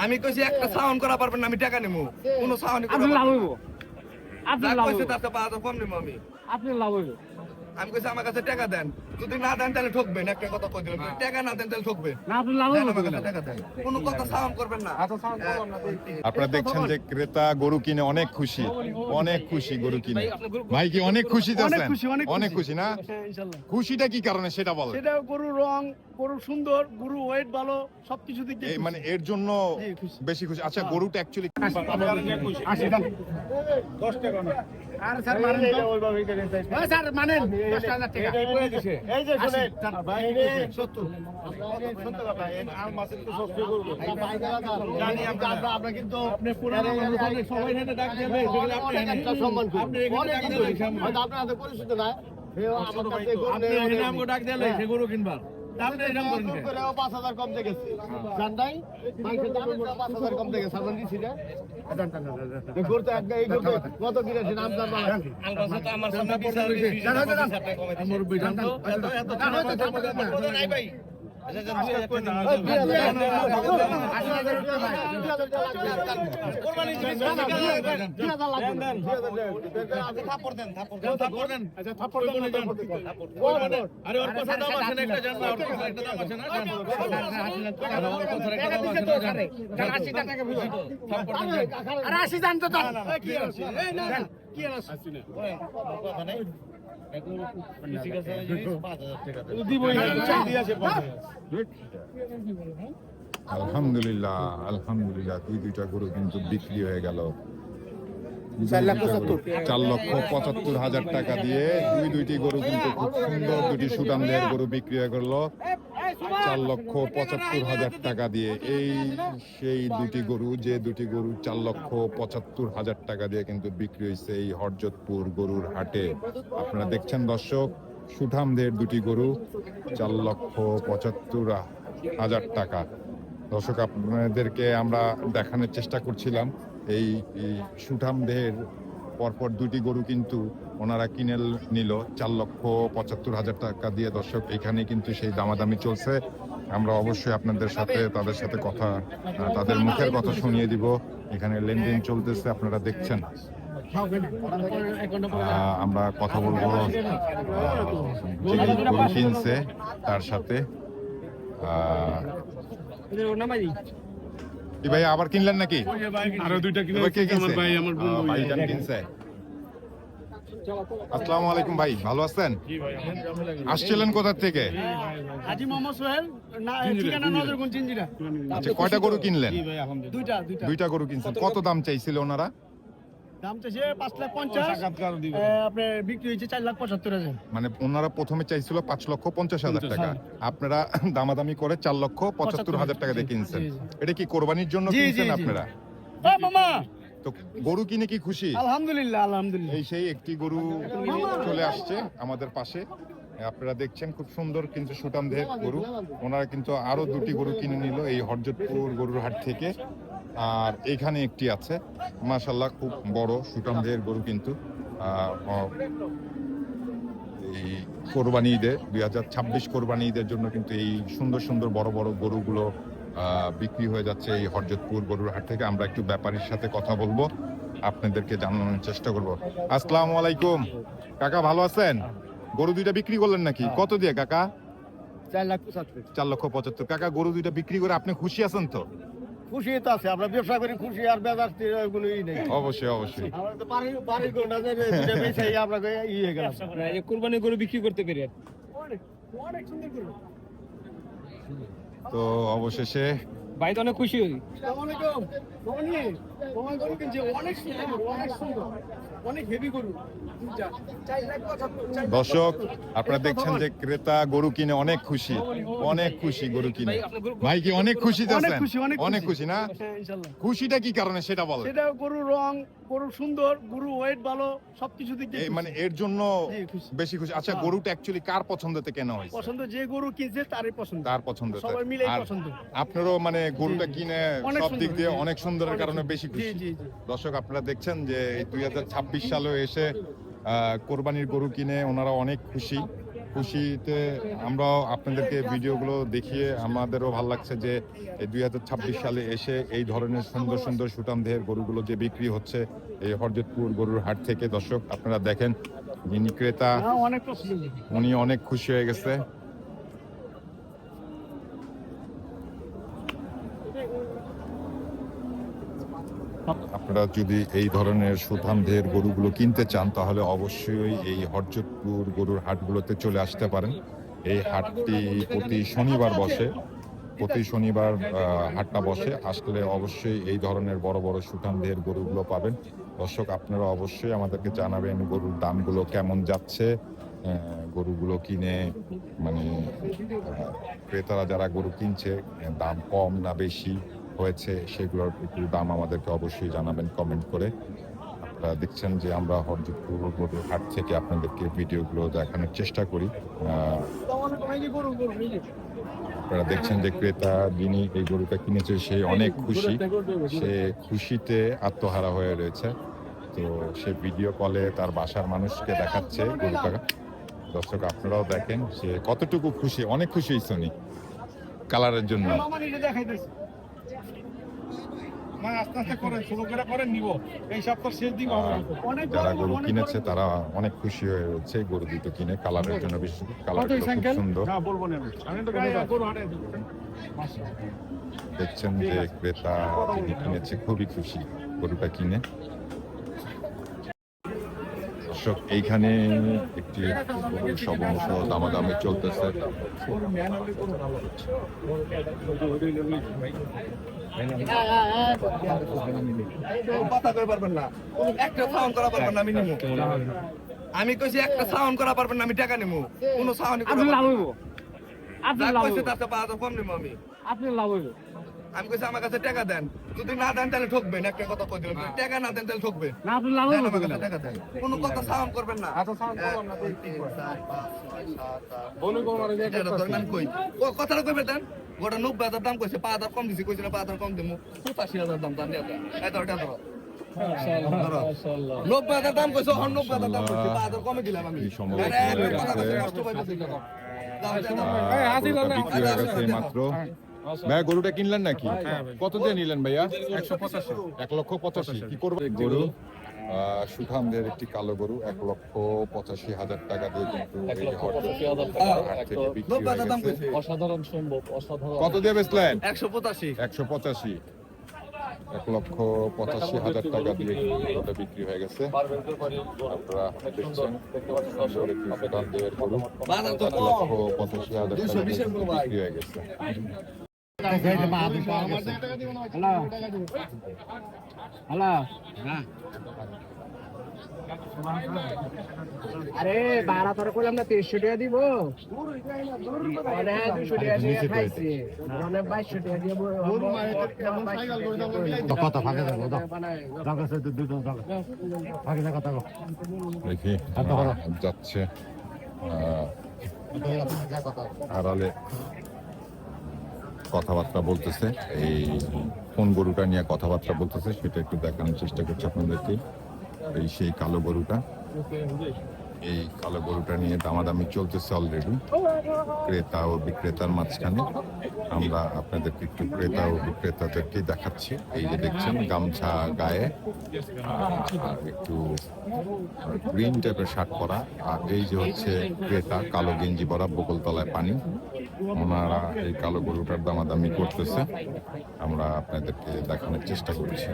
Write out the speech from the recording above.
আমি কইছি একটা সাউন্ড করা পারবেন না, আমি টাকা নেবো। কোনো সাউন্ড আপনি লাভ হইব, আপনি লাভ হইব, তাতে 5,000 কম নেবো আমি। আপনি লাভ হইব। আমি কইছি আমার কাছে টাকা দেন, যদি না দেন তাহলে ঠকবেন। একটা কথা কই দিলাম, টাকা না দেন তাহলে ঠকবেন। না আপনি লাভ হইব, আমার কাছে টাকা দেন, কোনো কথা সাউন্ড করবেন না। আপনারা দেখছেন যে ক্রেতা গরু কিনে অনেক খুশি, অনেক খুশি গরু কিনে। ভাই কি অনেক খুশি আছেন? অনেক খুশি না? খুশিটা কি কারণে সেটা বলেন। সেটা গরু রং, গরু সুন্দর, গরু ওয়েট ভালো, সবকিছু দিক দিয়ে মানে এর জন্য বেশি খুশি। আচ্ছা গরুটা অ্যাকচুয়ালি 10 টাকা না। আর স্যার মানেন তো ওইভাবেই দেন স্যার। স্যার মানেন 10,000 টাকা। এই যে শুনেন ভাই, 70 টাকা আর মাসে তো সস্তা করব। জানি আমরা কিন্তু আপনি পুরানো মানুষ সবাই হেনে ডাক দেবে, সেগুলো আপনি সম্মান করুন। আপনি এখানে ডাক দিলেন, হয়তো আপনাদের পরিচিত না। আপনি এখানে আমগো ডাক দিলেন, সে গরু কিনবার। আপনি এরকম করেন কেন? 5,000 কম দিয়ে গেছে। জান নাই? মাইকের দাম 5,000 কম দিয়ে গেছে। সাধারণ দিছি না? গরু তো একটা এই গরু কত কিনেছেন নাম জান বলেন। আলবাসা তো আমার সামনে বিচার দিছি। আমার বেজান তো এত নাই ভাই। আলহামদুলিল্লাহ, আলহামদুলিল্লাহ দুইটা গরু কিন্তু বিক্রি হয়ে গেল 4,75,000 টাকা দিয়ে। দুইটি গরু কিন্তু খুব সুন্দর, দুটি সুদামদের গরু বিক্রি হয়ে গেল 4,75,000 টাকা দিয়ে। এই সেই দুটি গরু, যে দুটি গরু 4,75,000 টাকা দিয়ে কিন্তু বিক্রি হয়েছে এই হরজতপুর গরুর হাটে। আপনারা দেখছেন দর্শক, সুঠামদের দুটি গরু 4,75,000 টাকা। দর্শক আপনাদেরকে আমরা দেখানোর চেষ্টা করছিলাম এই সুঠামদের পরপর দুটি গরু কিন্তু ওনারা কিনে নিল 4,75,000 টাকা দিয়ে। দর্শক এখানে কিন্তু সেই দামাদামি চলছে। আমরা অবশ্যই আপনাদের সাথে তাদের সাথে কথা, তাদের মুখের কথা শুনিয়ে দিব। এখানে লেনদেন চলতেছে, আপনারা দেখছেন। আমরা কথা বলবো যিনি গরু কিনছে তার সাথে। ভাই আবার কিনলেন নাকি? আরো দুইটা কিনছে। আসসালামু আলাইকুম ভাই, ভালো আছেন? আসছিলেন কোথা থেকে? হাজী মোহাম্মদ সোহেল, ঠিকানা নজরগঞ্জ জিঞ্জিরা। আচ্ছা কয়টা গরু কিনলেন? দুইটা গরু কিনছেন। কত দাম চাইছিল ওনারা? দাম চাইছে 5,50,000, আপনার বিক্রি হয়েছে 4,75,000। মানে ওনারা প্রথমে চাইছিল 5,50,000 টাকা, আপনারা দামাদামি করে 4,75,000 টাকা দিয়ে কিনছেন। এটা কি কোরবানির জন্য কিনছেন আপনারা? মামা তো গরু কিনে কি খুশি? আলহামদুলিল্লাহ, আলহামদুলিল্লাহ। এই সেই একটি গরু চলে আসছে আমাদের পাশে, আপনারা দেখছেন খুব সুন্দর কিন্তু সুঠামদের গরু। ওনারা কিন্তু আরো দুটি গরু কিনে নিল এই হরজতপুর গরুর হাট থেকে। আর এখানে একটি আছে, মাশাআল্লাহ খুব বড় সুঠামদের গরু কিন্তু এই কোরবানি ঈদে 2026 কোরবানি ঈদের জন্য কিন্তু এই সুন্দর সুন্দর বড় বড় গরুগুলো বিক্রি হয়ে যাচ্ছে এই হরজতপুর গরুর হাট থেকে। আমরা একটু ব্যাপারীর সাথে কথা বলবো, আপনাদেরকে জানানোর চেষ্টা করব। আসসালামু আলাইকুম কাকা, ভালো আছেন? গরু দুইটা বিক্রি করলেন নাকি? কত দিয়ে কাকা? 4,75,000। কাকা গরু দুইটা বিক্রি করে আপনি খুশি আছেন তো? খুশি তো আছে, আমরা ব্যবসা করি খুশি, আর বেজার এগুলোই নেই। অবশ্যই অবশ্যই। আমরা তো বাড়ি গরু না যে বেচাই আমরা ইয়ে গেলাম, কুরবানি গরু বিক্রি করতে পেরে অনেক সুন্দর গরু। তো অবশেষে ভাই তো অনেক খুশি হই। অনেক সুন্দর, অনেক হেভি গরু। দর্শক আপনারা দেখছেন যে ক্রেতা গরু কিনে অনেক খুশি, অনেক খুশি গরু কিনে। ভাই কি অনেক খুশি আছেন? অনেক খুশি না? খুশিটা কি কারণে সেটা বলেন। সেটা গরু রং, গরু সুন্দর, গরু ওয়েট ভালো, সবকিছু দিক দিয়ে মানে এর জন্য বেশি খুশি। আচ্ছা গরুটা অ্যাকচুয়ালি কার পছন্দতে কেন হয়েছে? পছন্দ, যে গরু কিনছে তারই পছন্দ, তার পছন্দ। সবাই মিলেই পছন্দ। আপনারও মানে গরুটা কিনে সব দিক দিয়ে অনেক সুন্দরের কারণে বেশি খুশি। দর্শক আপনারা দেখছেন যে 2026 সালে এসে কোরবানির গরু কিনে ওনারা অনেক খুশি। খুশিতে আমরাও আপনাদেরকে ভিডিওগুলো দেখিয়ে আমাদেরও ভালো লাগছে যে এই 2026 সালে এসে এই ধরনের সুন্দর সুন্দর সুঠাম দেহের গরুগুলো যে বিক্রি হচ্ছে এই হরজতপুর গরুর হাট থেকে। দর্শক আপনারা দেখেন, যিনি ক্রেতা উনি অনেক খুশি হয়ে গেছে। আপনারা যদি এই ধরনের সুঠাম দেহের গরুগুলো কিনতে চান তাহলে অবশ্যই এই হরজতপুর গরুর হাটগুলোতে চলে আসতে পারেন। এই হাটটি প্রতি শনিবার বসে, প্রতি শনিবার হাটটা বসে। আসলে অবশ্যই এই ধরনের বড় বড় সুঠাম দেহের গরুগুলো পাবেন। দর্শক আপনারা অবশ্যই আমাদেরকে জানাবেন গরুর দামগুলো কেমন যাচ্ছে, গরুগুলো কিনে মানে ক্রেতারা যারা গরু কিনছে দাম কম না বেশি হয়েছে সেগুলোর একটু দাম আমাদেরকে অবশ্যই জানাবেন কমেন্ট করে। আপনারা দেখছেন যে আমরা হরজতপুর গরুর হাট থেকে আপনাদেরকে ভিডিওগুলো দেখানোর চেষ্টা করি। আপনারা দেখছেন যে ক্রেতা যিনি এই গরুটা কিনেছে সে অনেক খুশি, সে খুশিতে আত্মহারা হয়ে রয়েছে। তো সে ভিডিও কলে তার বাসার মানুষকে দেখাচ্ছে গরুটা। দর্শক আপনারাও দেখেন সে কতটুকু খুশি, অনেক খুশি হয়েছে উনি কালারের জন্য। আস্তে আস্তে করেন, শুরু করে নিব এই সপ্তাহ শেষ দিন হবে। যারা গরু কিনেছে তারা অনেক খুশি হয়ে রয়েছে গরু দুটো কিনে, কালারের জন্য বেশি, কালারটা খুব সুন্দর। দেখছেন যে ক্রেতা যিনি কিনেছে খুবই খুশি গরুটা কিনে। দর্শক এইখানে একটি গরুর সব অংশ দামাদামি চলতেছে। কথা কই পারবেন না, একটা সাউন্ড করা পারবেন না, আমি নিমু। আমি কইছি একটা সাউন্ড করা পারবেন না, আমি টাকা নিমু। কোন সাউন্ড আপনি লাভ হইব, আপনি লাভ হইব, তাতে 5,000 কম নিমু আমি। আপনি লাভ হইব। আমি কইছি আমার কাছে টাকা দেন, যদি না দেন তাহলে ঠকবেন। একটা কথা কই দিলাম, টাকা না দেন তাহলে ঠকবেন। না আপনি লাভ দেন হইব, আমার কাছে টাকা দেন, কোনো কথা সাউন্ড করবেন না। কথাটা কইবেন দেন। গোটা 90,000 দাম কইছে, 5,000 কম দিছি, কইছিল 5,000 কম দিমু, 85,000 দাম তার নিয়ে এত টাকা ধরো। 90,000 দাম কইছো, 90,000 দাম কইছে, 5,000 কমে দিলাম আমি। এই সম্ভবত হয়ে গেছে। গরুটা বিক্রি হয়ে গেছে মাত্র। ভাইয়া গরুটা কিনলেন নাকি? কত দিয়ে নিলেন ভাইয়া? 1,85,000। কি করবে গরু? সুঠামদের একটি কালো গরু 1,85,000 টাকা দিয়ে কিন্তু এই হরজতপুর হাট থেকে বিক্রি হয়ে গেছে। অসাধারণ সম্ভব, অসাধারণ। কত দিয়ে বেচলেন? 185। 185। 1,85,000 টাকা দিয়ে গরুটা বিক্রি হয়ে গেছে। আপনারা দেখছেন সুন্দর একটি সুঠামদের গরু 1,85,000 টাকা দিয়ে বিক্রি হয়ে গেছে। আরে 12 টাকা করলাম না, 2300 টাকা দিব। 200 টাকা দিয়ে খাইছি, 2200 টাকা দিয়ে কথা ফাঁকে থাকো, ফাঁকে থাকো। দেখি যাচ্ছে আড়ালে কথাবার্তা বলতেছে, এই কোন গরুটা নিয়ে কথাবার্তা বলতেছে সেটা একটু দেখানোর চেষ্টা করছি আপনাদেরকে। এই সেই কালো গরুটা, এই কালো গরুটা নিয়ে দামাদামি চলতেছে অলরেডি ক্রেতা ও বিক্রেতার মাঝখানে। আমরা আপনাদেরকে একটু ক্রেতা ও বিক্রেতাদেরকে দেখাচ্ছি। এই যে দেখছেন গামছা গায়ে আর একটু গ্রিন টাইপের শার্ট পরা, আর এই যে হচ্ছে ক্রেতা কালো গেঞ্জি পরা, বকুল তলায় পানি। ওনারা এই কালো গরুটার দামাদামি করতেছে, আমরা আপনাদেরকে দেখানোর চেষ্টা করছি।